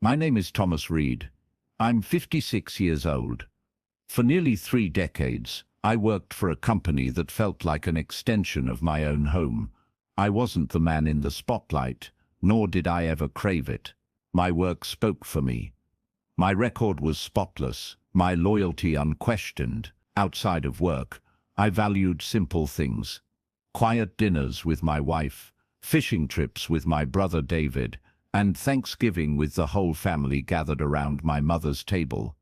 My name is Thomas Reed. I'm 56 years old. For nearly 3 decades, I worked for a company that felt like an extension of my own home. I wasn't the man in the spotlight, nor did I ever crave it. My work spoke for me. My record was spotless, my loyalty unquestioned. Outside of work, I valued simple things. Quiet dinners with my wife, fishing trips with my brother David, and Thanksgiving with the whole family gathered around my mother's table.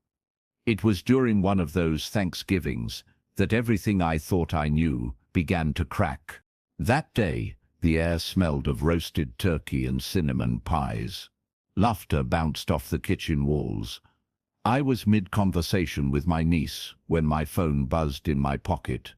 It was during one of those Thanksgivings that everything I thought I knew began to crack. That day, the air smelled of roasted turkey and cinnamon pies. Laughter bounced off the kitchen walls. I was mid-conversation with my niece when my phone buzzed in my pocket.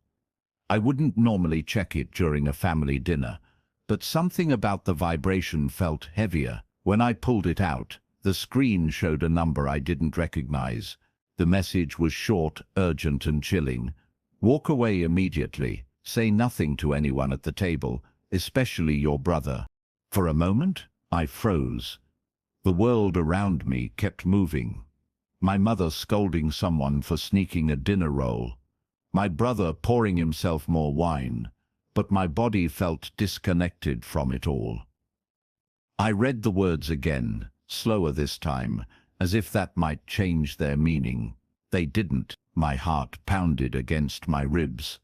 I wouldn't normally check it during a family dinner, but something about the vibration felt heavier. When I pulled it out, the screen showed a number I didn't recognize. The message was short, urgent, and chilling. Walk away immediately. Say nothing to anyone at the table, especially your brother. For a moment, I froze. The world around me kept moving. My mother scolding someone for sneaking a dinner roll. My brother pouring himself more wine. But my body felt disconnected from it all. I read the words again, slower this time, as if that might change their meaning. They didn't. My heart pounded against my ribs.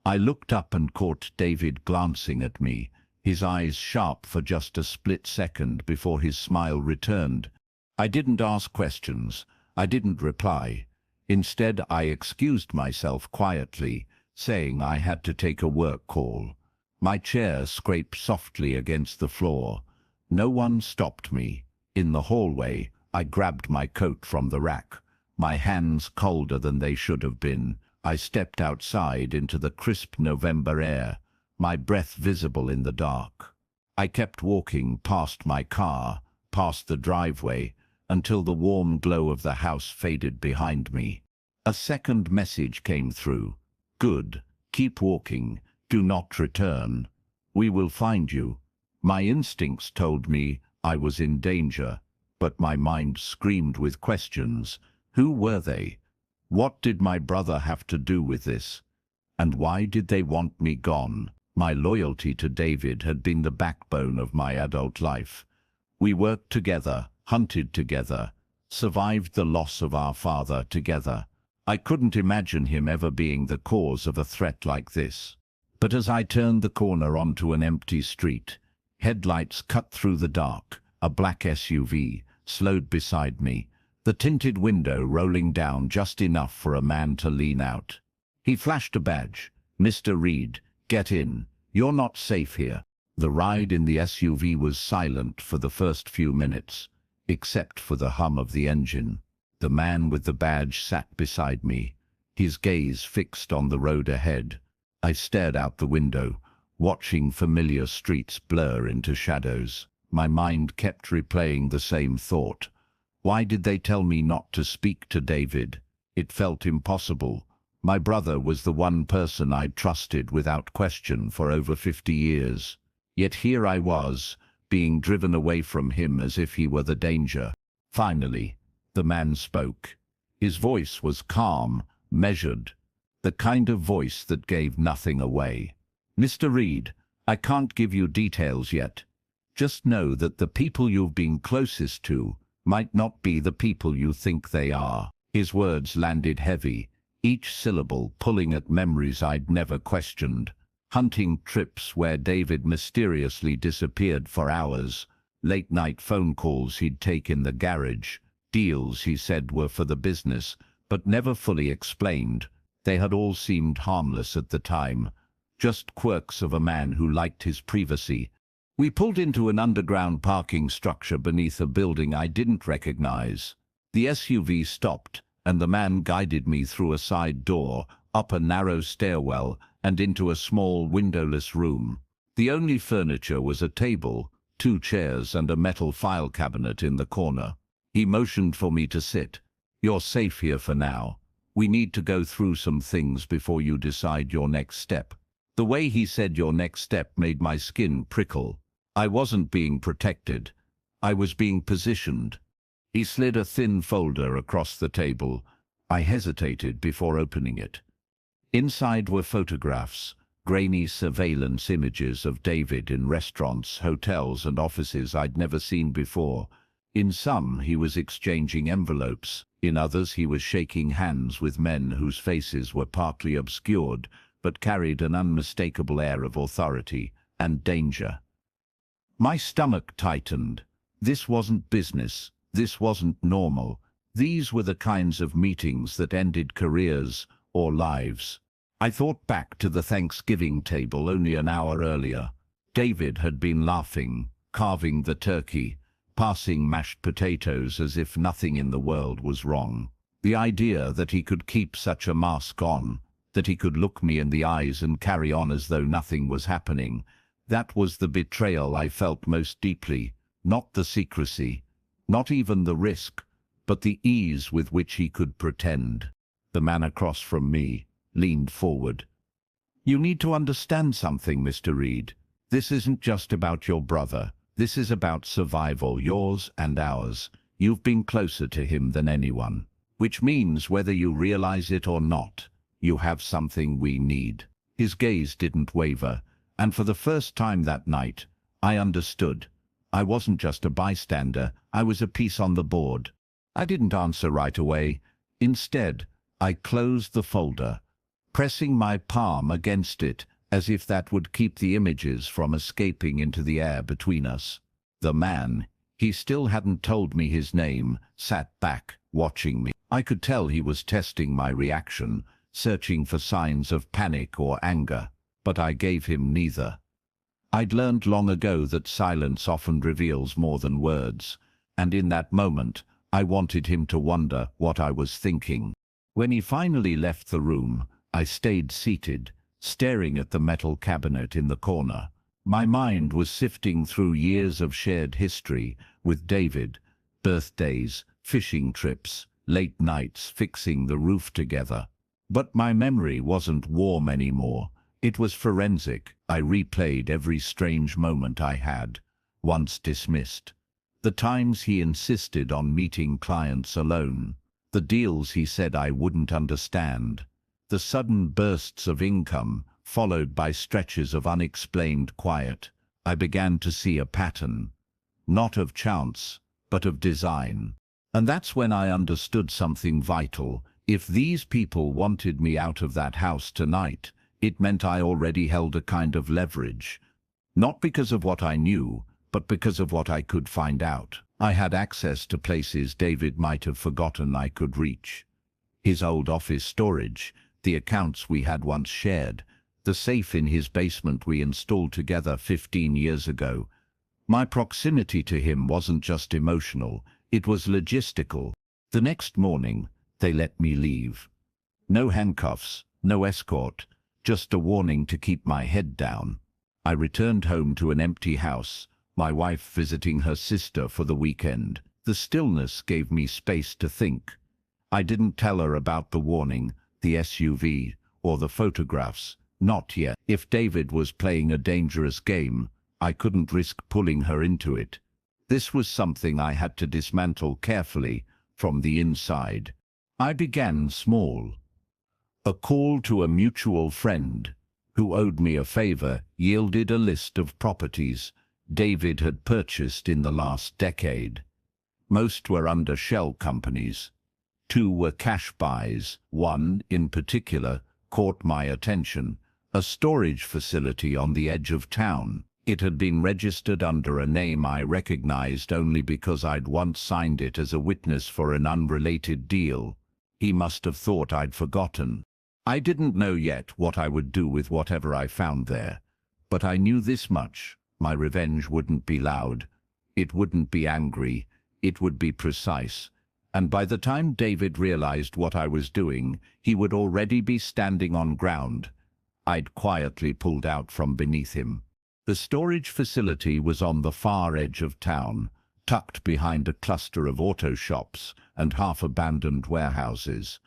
I looked up and caught David glancing at me, his eyes sharp for just a split second before his smile returned. I didn't ask questions. I didn't reply. Instead, I excused myself quietly, saying I had to take a work call. My chair scraped softly against the floor. No one stopped me. In the hallway, I grabbed my coat from the rack. My hands colder than they should have been. I stepped outside into the crisp November air, my breath visible in the dark. I kept walking past my car, past the driveway, until the warm glow of the house faded behind me. A second message came through. Good. Keep walking. Do not return. We will find you. My instincts told me I was in danger, but my mind screamed with questions. Who were they? What did my brother have to do with this? And why did they want me gone? My loyalty to David had been the backbone of my adult life. We worked together, hunted together, survived the loss of our father together. I couldn't imagine him ever being the cause of a threat like this. But as I turned the corner onto an empty street, headlights cut through the dark, a black SUV slowed beside me, the tinted window rolling down just enough for a man to lean out. He flashed a badge. "Mr. Reed, get in. You're not safe here." The ride in the SUV was silent for the first few minutes, except for the hum of the engine. The man with the badge sat beside me, his gaze fixed on the road ahead. I stared out the window, watching familiar streets blur into shadows. My mind kept replaying the same thought. Why did they tell me not to speak to David? It felt impossible. My brother was the one person I'd trusted without question for over 50 years. Yet here I was, being driven away from him as if he were the danger. Finally, the man spoke. His voice was calm, measured, the kind of voice that gave nothing away. "Mr. Reed, I can't give you details yet. Just know that the people you've been closest to might not be the people you think they are." His words landed heavy, each syllable pulling at memories I'd never questioned. Hunting trips where David mysteriously disappeared for hours, late-night phone calls he'd take in the garage, deals he said were for the business, but never fully explained. They had all seemed harmless at the time, just quirks of a man who liked his privacy. We pulled into an underground parking structure beneath a building I didn't recognize. The SUV stopped, and the man guided me through a side door, up a narrow stairwell, and into a small windowless room. The only furniture was a table, 2 chairs, and a metal file cabinet in the corner. He motioned for me to sit. "You're safe here for now. We need to go through some things before you decide your next step." The way he said "your next step" made my skin prickle. I wasn't being protected. I was being positioned. He slid a thin folder across the table. I hesitated before opening it. Inside were photographs, grainy surveillance images of David in restaurants, hotels, and offices I'd never seen before. In some, he was exchanging envelopes. In others, he was shaking hands with men whose faces were partly obscured, but carried an unmistakable air of authority and danger. My stomach tightened. This wasn't business. This wasn't normal. These were the kinds of meetings that ended careers or lives. I thought back to the Thanksgiving table only an hour earlier. David had been laughing, carving the turkey, passing mashed potatoes as if nothing in the world was wrong. The idea that he could keep such a mask on, that he could look me in the eyes and carry on as though nothing was happening, that was the betrayal I felt most deeply. Not the secrecy, not even the risk, but the ease with which he could pretend. The man across from me leaned forward. "You need to understand something, Mr. Reed. This isn't just about your brother. This is about survival, yours and ours. You've been closer to him than anyone, which means whether you realize it or not, you have something we need." His gaze didn't waver, and for the first time that night, I understood. I wasn't just a bystander, I was a piece on the board. I didn't answer right away. Instead, I closed the folder, pressing my palm against it as if that would keep the images from escaping into the air between us. The man, he still hadn't told me his name, sat back, watching me. I could tell he was testing my reaction, searching for signs of panic or anger, but I gave him neither. I'd learned long ago that silence often reveals more than words, and in that moment, I wanted him to wonder what I was thinking. When he finally left the room, I stayed seated, staring at the metal cabinet in the corner. My mind was sifting through years of shared history with David, birthdays, fishing trips, late nights fixing the roof together. But my memory wasn't warm anymore. It was forensic. I replayed every strange moment I had, once dismissed. The times he insisted on meeting clients alone, the deals he said I wouldn't understand, the sudden bursts of income followed by stretches of unexplained quiet. I began to see a pattern, not of chance, but of design. And that's when I understood something vital. If these people wanted me out of that house tonight, it meant I already held a kind of leverage. Not because of what I knew, but because of what I could find out. I had access to places David might have forgotten I could reach. His old office storage, the accounts we had once shared, the safe in his basement we installed together 15 years ago. My proximity to him wasn't just emotional, it was logistical. The next morning, they let me leave. No handcuffs, no escort, just a warning to keep my head down. I returned home to an empty house, my wife visiting her sister for the weekend. The stillness gave me space to think. I didn't tell her about the warning, the SUV, or the photographs. Not yet. If David was playing a dangerous game, I couldn't risk pulling her into it. This was something I had to dismantle carefully, from the inside. I began small. A call to a mutual friend, who owed me a favor, yielded a list of properties David had purchased in the last decade. Most were under shell companies. 2 were cash buys. One, in particular, caught my attention, a storage facility on the edge of town. It had been registered under a name I recognized only because I'd once signed it as a witness for an unrelated deal. He must have thought I'd forgotten. I didn't know yet what I would do with whatever I found there, but I knew this much. My revenge wouldn't be loud. It wouldn't be angry. It would be precise. And by the time David realized what I was doing, he would already be standing on ground I'd quietly pulled out from beneath him. The storage facility was on the far edge of town, tucked behind a cluster of auto shops and half-abandoned warehouses.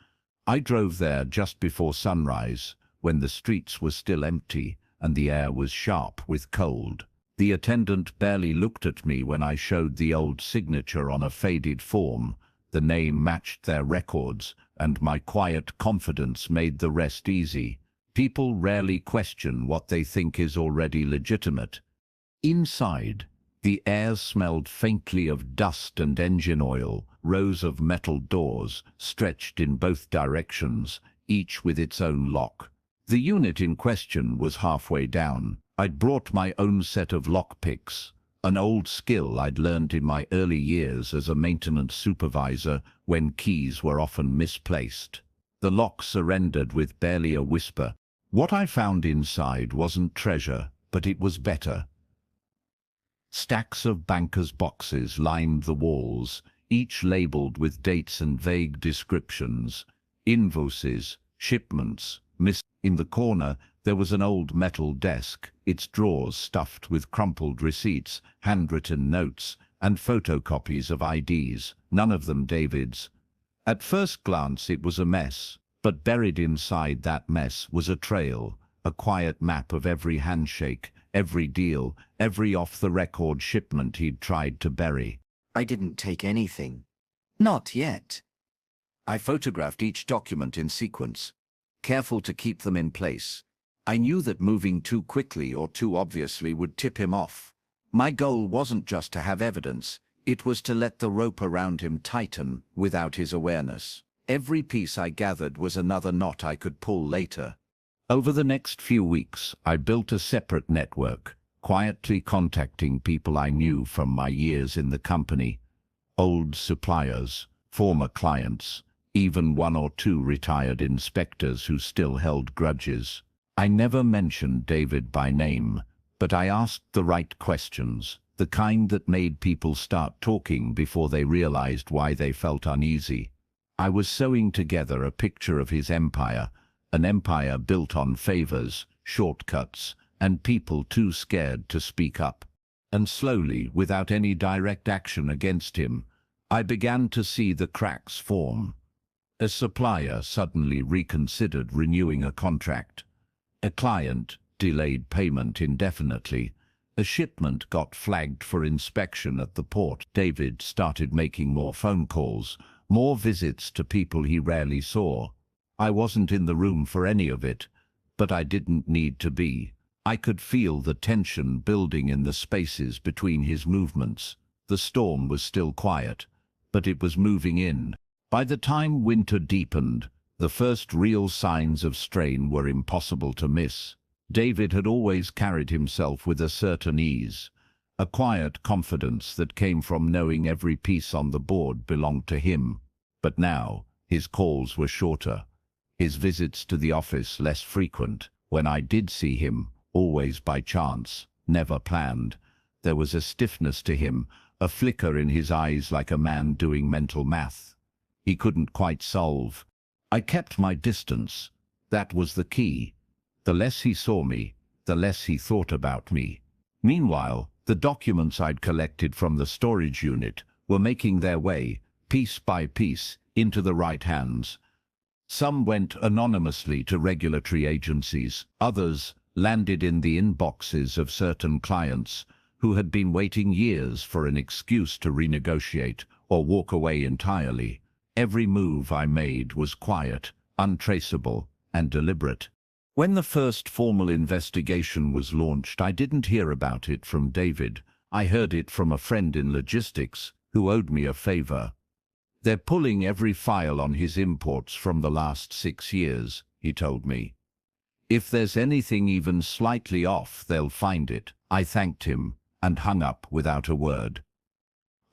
I drove there just before sunrise, when the streets were still empty and the air was sharp with cold. The attendant barely looked at me when I showed the old signature on a faded form. The name matched their records, and my quiet confidence made the rest easy. People rarely question what they think is already legitimate. Inside, the air smelled faintly of dust and engine oil. Rows of metal doors stretched in both directions, each with its own lock. The unit in question was halfway down. I'd brought my own set of lockpicks, an old skill I'd learned in my early years as a maintenance supervisor when keys were often misplaced. The lock surrendered with barely a whisper. What I found inside wasn't treasure, but it was better. Stacks of bankers' boxes lined the walls, each labeled with dates and vague descriptions. Invoices, shipments, In the corner, there was an old metal desk, its drawers stuffed with crumpled receipts, handwritten notes, and photocopies of IDs, none of them David's. At first glance it was a mess, but buried inside that mess was a trail, a quiet map of every handshake, every deal, every off-the-record shipment he'd tried to bury. I didn't take anything. Not yet. I photographed each document in sequence, careful to keep them in place. I knew that moving too quickly or too obviously would tip him off. My goal wasn't just to have evidence, it was to let the rope around him tighten without his awareness. Every piece I gathered was another knot I could pull later. Over the next few weeks, I built a separate network, quietly contacting people I knew from my years in the company. Old suppliers, former clients, even one or two retired inspectors who still held grudges. I never mentioned David by name, but I asked the right questions, the kind that made people start talking before they realized why they felt uneasy. I was sewing together a picture of his empire, an empire built on favors, shortcuts, and people too scared to speak up. And slowly, without any direct action against him, I began to see the cracks form. A supplier suddenly reconsidered renewing a contract. A client delayed payment indefinitely. A shipment got flagged for inspection at the port. David started making more phone calls, more visits to people he rarely saw. I wasn't in the room for any of it, but I didn't need to be. I could feel the tension building in the spaces between his movements. The storm was still quiet, but it was moving in. By the time winter deepened, the first real signs of strain were impossible to miss. David had always carried himself with a certain ease, a quiet confidence that came from knowing every piece on the board belonged to him. But now, his calls were shorter, his visits to the office less frequent. When I did see him, always by chance, never planned, there was a stiffness to him, a flicker in his eyes like a man doing mental math he couldn't quite solve. I kept my distance. That was the key. The less he saw me, the less he thought about me. Meanwhile, the documents I'd collected from the storage unit were making their way, piece by piece, into the right hands. Some went anonymously to regulatory agencies, others landed in the inboxes of certain clients who had been waiting years for an excuse to renegotiate or walk away entirely. Every move I made was quiet, untraceable, and deliberate. When the first formal investigation was launched, I didn't hear about it from David. I heard it from a friend in logistics who owed me a favor. "They're pulling every file on his imports from the last 6 years," he told me. "If there's anything even slightly off, they'll find it." I thanked him and hung up without a word.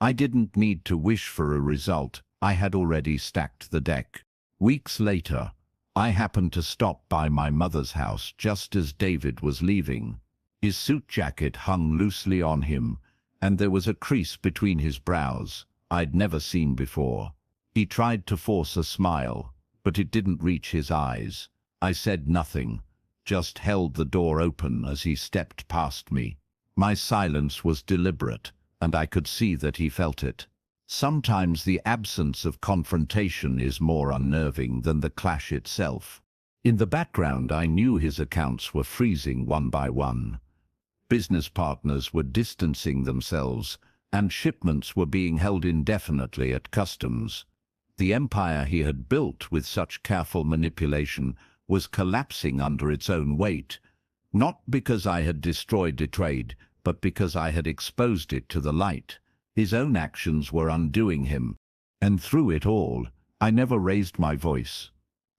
I didn't need to wish for a result. I had already stacked the deck. Weeks later, I happened to stop by my mother's house just as David was leaving. His suit jacket hung loosely on him, and there was a crease between his brows I'd never seen before. He tried to force a smile, but it didn't reach his eyes. I said nothing, just held the door open as he stepped past me. My silence was deliberate, and I could see that he felt it. Sometimes the absence of confrontation is more unnerving than the clash itself. In the background, I knew his accounts were freezing one by one. Business partners were distancing themselves, and shipments were being held indefinitely at customs. The empire he had built with such careful manipulation was collapsing under its own weight, not because I had destroyed the trade, but because I had exposed it to the light. His own actions were undoing him, and through it all, I never raised my voice.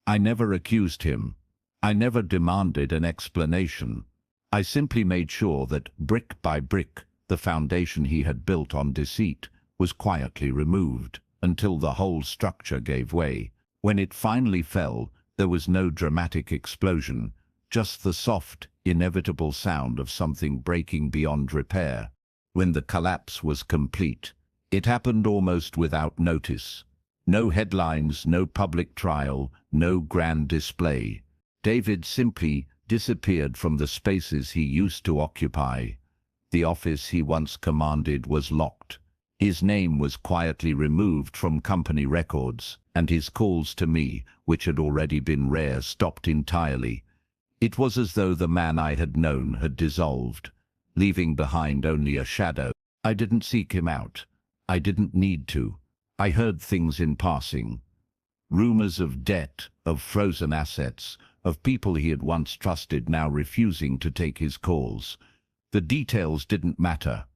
I never accused him. I never demanded an explanation. I simply made sure that, brick by brick, the foundation he had built on deceit was quietly removed, until the whole structure gave way. When it finally fell, there was no dramatic explosion, just the soft, inevitable sound of something breaking beyond repair. When the collapse was complete, it happened almost without notice. No headlines, no public trial, no grand display. David simply disappeared from the spaces he used to occupy. The office he once commanded was locked. His name was quietly removed from company records, and his calls to me, which had already been rare, stopped entirely. It was as though the man I had known had dissolved, leaving behind only a shadow. I didn't seek him out. I didn't need to. I heard things in passing. Rumors of debt, of frozen assets, of people he had once trusted now refusing to take his calls. The details didn't matter.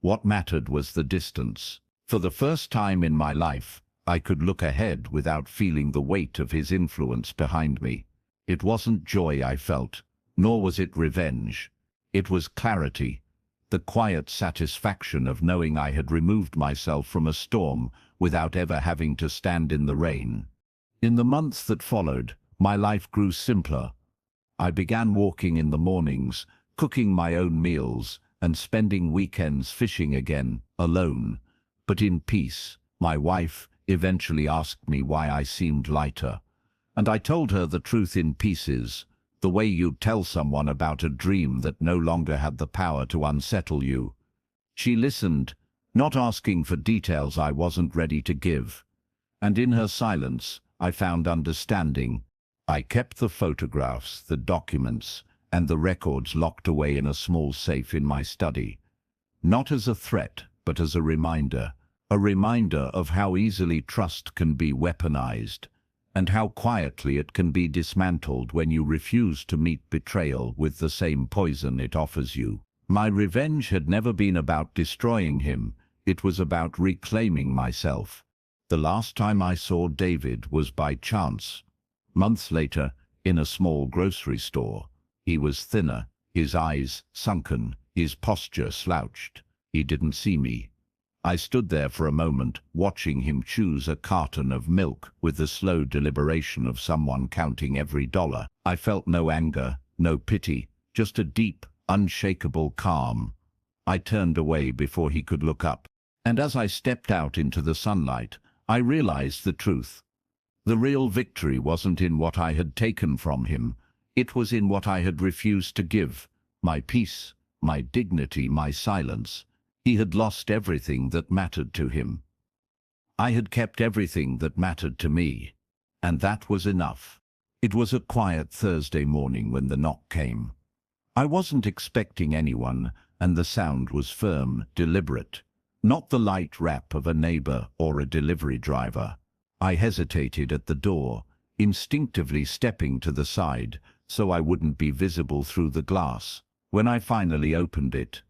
What mattered was the distance. For the first time in my life, I could look ahead without feeling the weight of his influence behind me. It wasn't joy I felt, nor was it revenge. It was clarity, the quiet satisfaction of knowing I had removed myself from a storm without ever having to stand in the rain. In the months that followed, my life grew simpler. I began walking in the mornings, cooking my own meals, and spending weekends fishing again, alone, but in peace. My wife eventually asked me why I seemed lighter, and I told her the truth in pieces, the way you tell someone about a dream that no longer had the power to unsettle you. She listened, not asking for details I wasn't ready to give, and in her silence I found understanding. I kept the photographs, the documents, and the records locked away in a small safe in my study, not as a threat, but as a reminder of how easily trust can be weaponized, and how quietly it can be dismantled when you refuse to meet betrayal with the same poison it offers you. My revenge had never been about destroying him, it was about reclaiming myself. The last time I saw David was by chance. Months later, in a small grocery store. He was thinner, his eyes sunken, his posture slouched. He didn't see me. I stood there for a moment, watching him choose a carton of milk with the slow deliberation of someone counting every dollar. I felt no anger, no pity, just a deep, unshakable calm. I turned away before he could look up, and as I stepped out into the sunlight, I realized the truth. The real victory wasn't in what I had taken from him. It was in what I had refused to give. My peace, my dignity, my silence. He had lost everything that mattered to him. I had kept everything that mattered to me, and that was enough. It was a quiet Thursday morning when the knock came. I wasn't expecting anyone, and the sound was firm, deliberate, not the light rap of a neighbor or a delivery driver. I hesitated at the door, instinctively stepping to the side so I wouldn't be visible through the glass. When I finally opened it,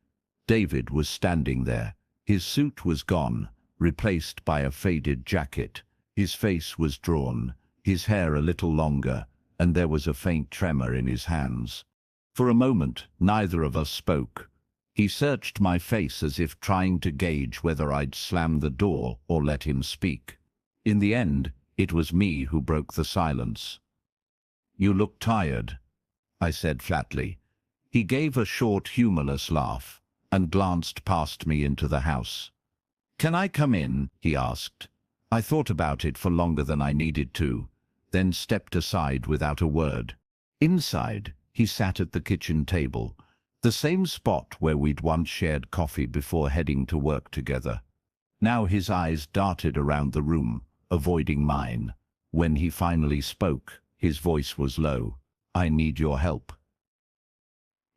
David was standing there. His suit was gone, replaced by a faded jacket. His face was drawn, his hair a little longer, and there was a faint tremor in his hands. For a moment, neither of us spoke. He searched my face as if trying to gauge whether I'd slam the door or let him speak. In the end, it was me who broke the silence. "You look tired," I said flatly. He gave a short, humorless laugh and glanced past me into the house. "Can I come in?" he asked. I thought about it for longer than I needed to, then stepped aside without a word. Inside, he sat at the kitchen table, the same spot where we'd once shared coffee before heading to work together. Now his eyes darted around the room, avoiding mine. When he finally spoke, his voice was low. "I need your help."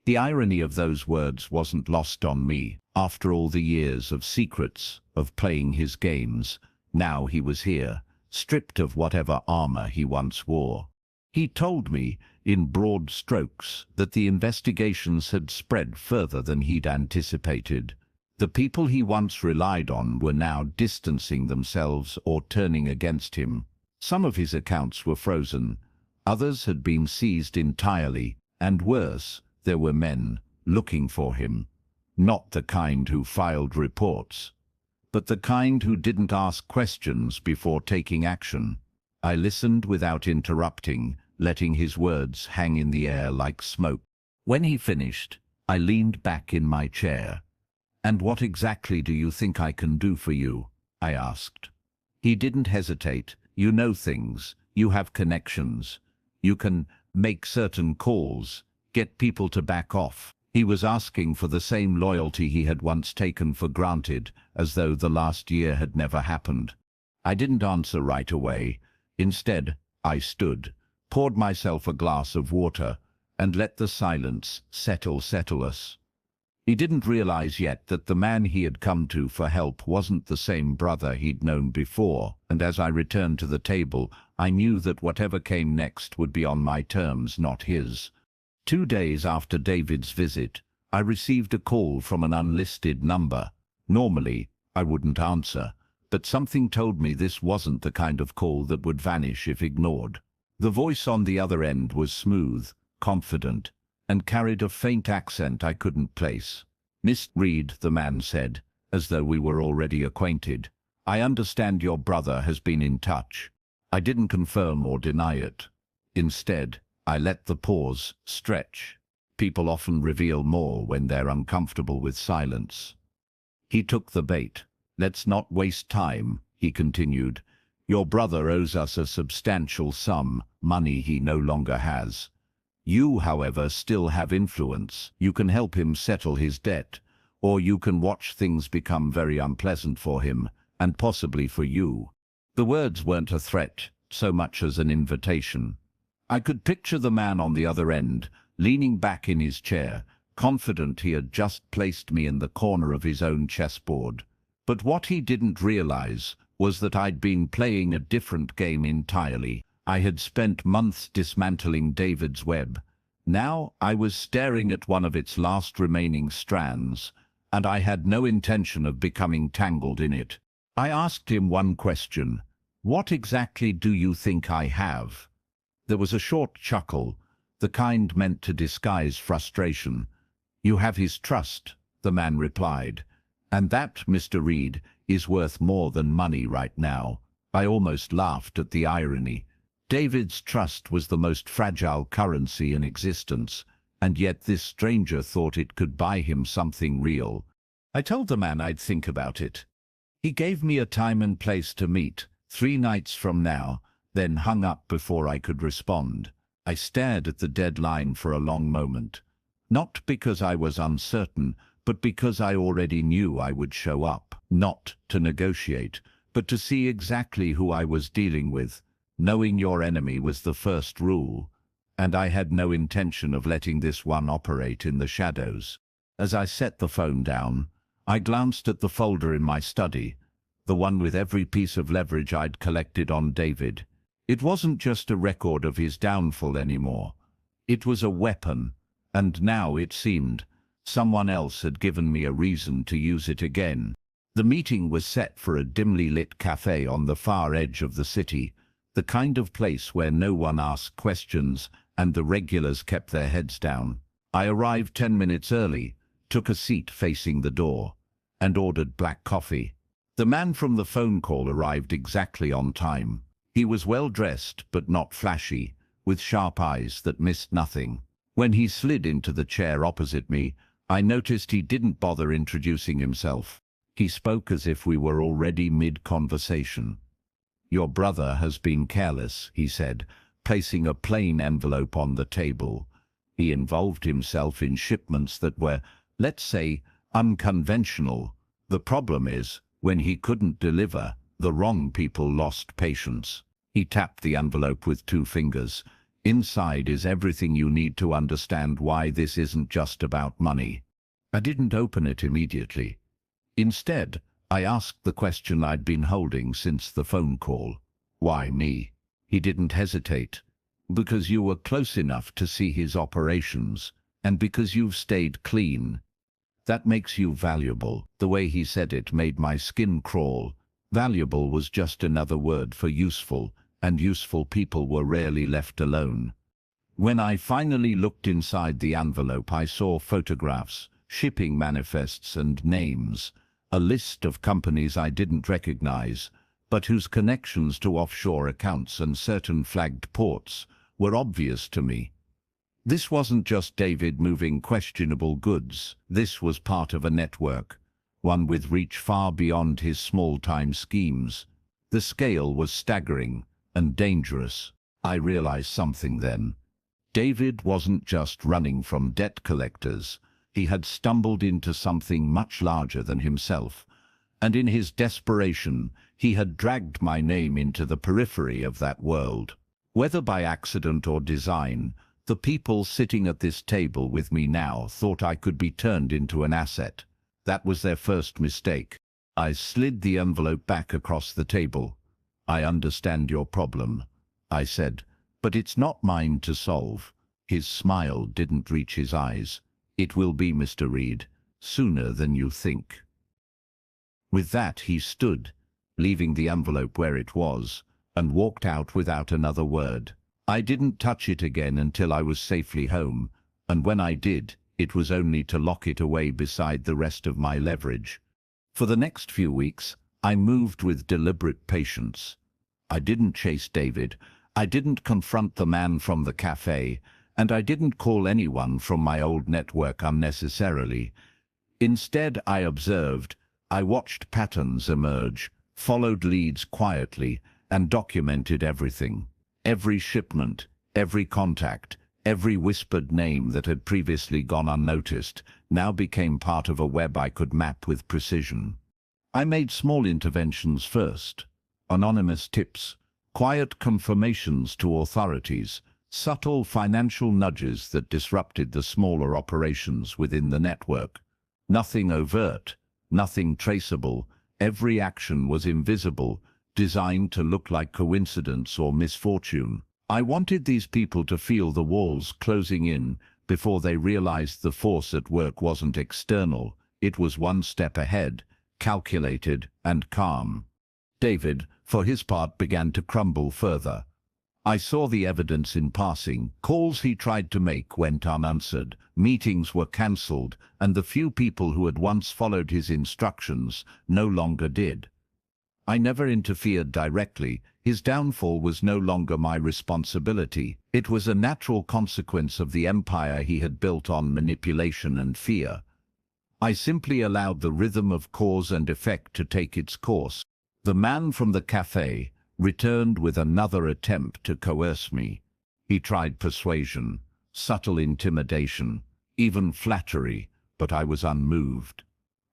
The irony of those words wasn't lost on me. After all the years of secrets, of playing his games, now he was here, stripped of whatever armor he once wore. He told me, in broad strokes, that the investigations had spread further than he'd anticipated. The people he once relied on were now distancing themselves or turning against him. Some of his accounts were frozen, others had been seized entirely, and worse, there were men looking for him. Not the kind who filed reports, but the kind who didn't ask questions before taking action. I listened without interrupting, letting his words hang in the air like smoke. When he finished, I leaned back in my chair. "And what exactly do you think I can do for you?" I asked. He didn't hesitate. "You know things, you have connections. You can make certain calls, get people to back off." He was asking for the same loyalty he had once taken for granted, as though the last year had never happened. I didn't answer right away. Instead, I stood, poured myself a glass of water, and let the silence settle us. He didn't realize yet that the man he had come to for help wasn't the same brother he'd known before, and as I returned to the table, I knew that whatever came next would be on my terms, not his. 2 days after David's visit, I received a call from an unlisted number. Normally, I wouldn't answer, but something told me this wasn't the kind of call that would vanish if ignored. The voice on the other end was smooth, confident, and carried a faint accent I couldn't place. "Miss Reed," the man said, as though we were already acquainted, "I understand your brother has been in touch." I didn't confirm or deny it. Instead, I let the pause stretch. People often reveal more when they're uncomfortable with silence. He took the bait. "Let's not waste time," he continued. "Your brother owes us a substantial sum, money he no longer has. You, however, still have influence. You can help him settle his debt, or you can watch things become very unpleasant for him, and possibly for you." The words weren't a threat, so much as an invitation. I could picture the man on the other end, leaning back in his chair, confident he had just placed me in the corner of his own chessboard. But what he didn't realize was that I'd been playing a different game entirely. I had spent months dismantling David's web. Now I was staring at one of its last remaining strands, and I had no intention of becoming tangled in it. I asked him one question: "What exactly do you think I have?" There was a short chuckle, the kind meant to disguise frustration. "You have his trust," the man replied. "And that, Mr. Reed, is worth more than money right now." I almost laughed at the irony. David's trust was the most fragile currency in existence, and yet this stranger thought it could buy him something real. I told the man I'd think about it. He gave me a time and place to meet, 3 nights from now, then hung up before I could respond. I stared at the deadline for a long moment, not because I was uncertain, but because I already knew I would show up, not to negotiate, but to see exactly who I was dealing with. Knowing your enemy was the first rule, and I had no intention of letting this one operate in the shadows. As I set the phone down, I glanced at the folder in my study, the one with every piece of leverage I'd collected on David. It wasn't just a record of his downfall anymore. It was a weapon, and now, it seemed, someone else had given me a reason to use it again. The meeting was set for a dimly lit cafe on the far edge of the city, the kind of place where no one asked questions and the regulars kept their heads down. I arrived 10 minutes early, took a seat facing the door, and ordered black coffee. The man from the phone call arrived exactly on time. He was well-dressed but not flashy, with sharp eyes that missed nothing. When he slid into the chair opposite me, I noticed he didn't bother introducing himself. He spoke as if we were already mid-conversation. "Your brother has been careless," he said, placing a plain envelope on the table. "He involved himself in shipments that were, let's say, unconventional. The problem is, when he couldn't deliver, the wrong people lost patience." He tapped the envelope with 2 fingers. Inside is everything you need to understand why this isn't just about money. I didn't open it immediately. Instead, I asked the question I'd been holding since the phone call. Why me? He didn't hesitate. Because you were close enough to see his operations, and because you've stayed clean. That makes you valuable. The way he said it made my skin crawl. Valuable was just another word for useful, and useful people were rarely left alone. When I finally looked inside the envelope, I saw photographs, shipping manifests and names, a list of companies I didn't recognize, but whose connections to offshore accounts and certain flagged ports were obvious to me. This wasn't just David moving questionable goods. This was part of a network, one with reach far beyond his small-time schemes. The scale was staggering and dangerous. I realized something then. David wasn't just running from debt collectors. He had stumbled into something much larger than himself, and in his desperation, he had dragged my name into the periphery of that world. Whether by accident or design, the people sitting at this table with me now thought I could be turned into an asset. That was their first mistake. I slid the envelope back across the table. I understand your problem, I said, but it's not mine to solve. His smile didn't reach his eyes. It will be, Mr. Reed, sooner than you think. With that, he stood, leaving the envelope where it was, and walked out without another word. I didn't touch it again until I was safely home, and when I did, it was only to lock it away beside the rest of my leverage. For the next few weeks, I moved with deliberate patience. I didn't chase David, I didn't confront the man from the cafe, and I didn't call anyone from my old network unnecessarily. Instead, I observed, I watched patterns emerge, followed leads quietly, and documented everything. Every shipment, every contact, every whispered name that had previously gone unnoticed now became part of a web I could map with precision. I made small interventions first. Anonymous tips, quiet confirmations to authorities, subtle financial nudges that disrupted the smaller operations within the network. Nothing overt, nothing traceable. Every action was invisible, designed to look like coincidence or misfortune. I wanted these people to feel the walls closing in before they realized the force at work wasn't external. It was one step ahead, calculated and calm. David, for his part, began to crumble further. I saw the evidence in passing. Calls he tried to make went unanswered, meetings were cancelled, and the few people who had once followed his instructions no longer did. I never interfered directly. His downfall was no longer my responsibility. It was a natural consequence of the empire he had built on manipulation and fear. I simply allowed the rhythm of cause and effect to take its course. The man from the cafe returned with another attempt to coerce me. He tried persuasion, subtle intimidation, even flattery, but I was unmoved.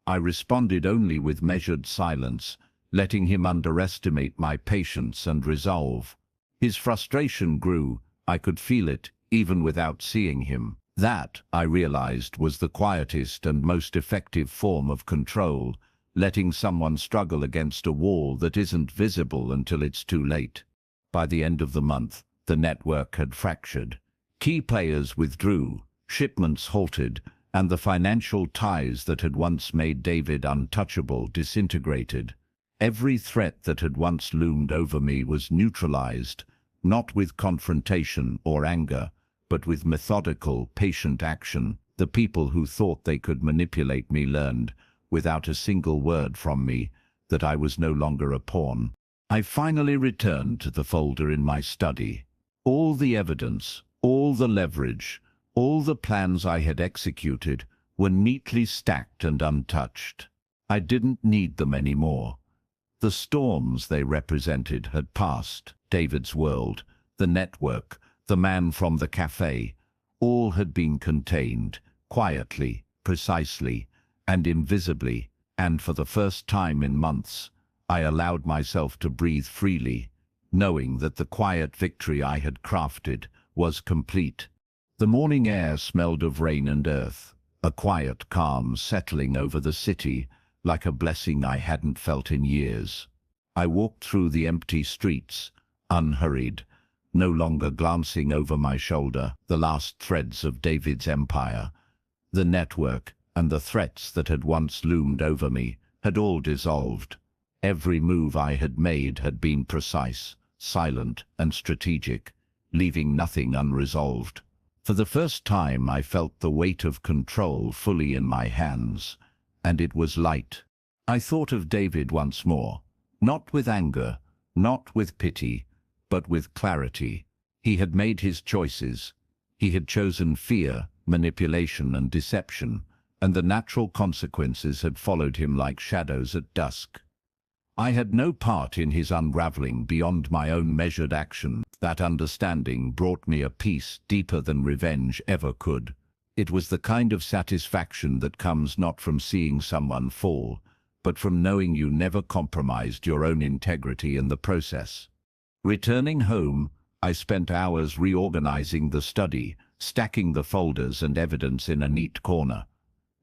I responded only with measured silence, letting him underestimate my patience and resolve. His frustration grew. I could feel it, even without seeing him. That, I realized, was the quietest and most effective form of control, letting someone struggle against a wall that isn't visible until it's too late. By the end of the month, the network had fractured. Key players withdrew, shipments halted, and the financial ties that had once made David untouchable disintegrated. Every threat that had once loomed over me was neutralized, not with confrontation or anger, but with methodical, patient action. The people who thought they could manipulate me learned, without a single word from me, that I was no longer a pawn. I finally returned to the folder in my study. All the evidence, all the leverage, all the plans I had executed were neatly stacked and untouched. I didn't need them anymore. The storms they represented had passed. David's world, the network, the man from the cafe, all had been contained, quietly, precisely, and invisibly, and for the first time in months, I allowed myself to breathe freely, knowing that the quiet victory I had crafted was complete. The morning air smelled of rain and earth, a quiet calm settling over the city, like a blessing I hadn't felt in years. I walked through the empty streets, unhurried, no longer glancing over my shoulder, the last threads of David's empire. The network and the threats that had once loomed over me had all dissolved. Every move I had made had been precise, silent, and strategic, leaving nothing unresolved. For the first time I felt the weight of control fully in my hands, and it was light. I thought of David once more, not with anger, not with pity, but with clarity. He had made his choices. He had chosen fear, manipulation, and deception, and the natural consequences had followed him like shadows at dusk. I had no part in his unraveling beyond my own measured action. That understanding brought me a peace deeper than revenge ever could. It was the kind of satisfaction that comes not from seeing someone fall, but from knowing you never compromised your own integrity in the process. Returning home, I spent hours reorganizing the study, stacking the folders and evidence in a neat corner.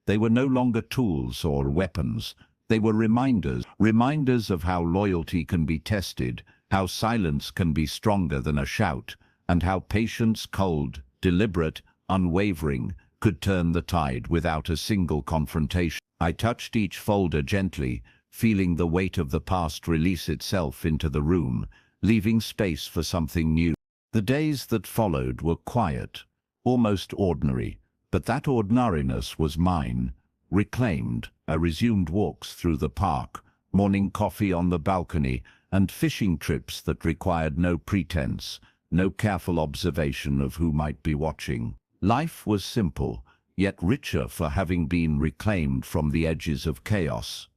They were no longer tools or weapons. They were reminders of how loyalty can be tested, how silence can be stronger than a shout, and how patience, cold, deliberate, unwavering, could turn the tide without a single confrontation. I touched each folder gently, feeling the weight of the past release itself into the room, leaving space for something new. The days that followed were quiet, almost ordinary, but that ordinariness was mine, reclaimed. I resumed walks through the park, morning coffee on the balcony, and fishing trips that required no pretense, no careful observation of who might be watching. Life was simple, yet richer for having been reclaimed from the edges of chaos.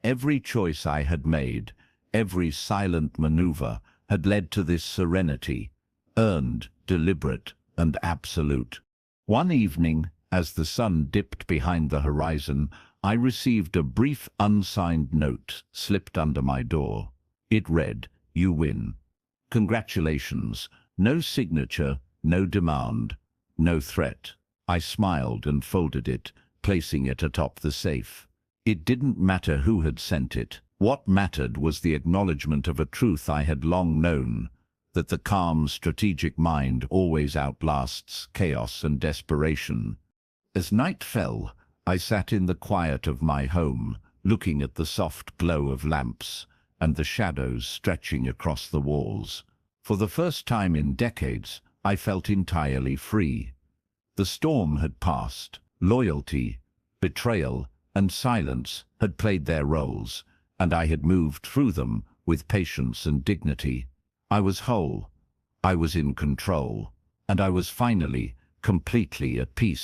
Every choice I had made, every silent maneuver, had led to this serenity, earned, deliberate, and absolute. One evening, as the sun dipped behind the horizon, I received a brief unsigned note slipped under my door. It read, "You win. Congratulations. No signature, no demand, no threat." I smiled and folded it, placing it atop the safe. It didn't matter who had sent it. What mattered was the acknowledgement of a truth I had long known, that the calm, strategic mind always outlasts chaos and desperation. As night fell, I sat in the quiet of my home, looking at the soft glow of lamps and the shadows stretching across the walls. For the first time in decades, I felt entirely free. The storm had passed. Loyalty, betrayal, and silence had played their roles, and I had moved through them with patience and dignity. I was whole, I was in control, and I was finally, completely at peace.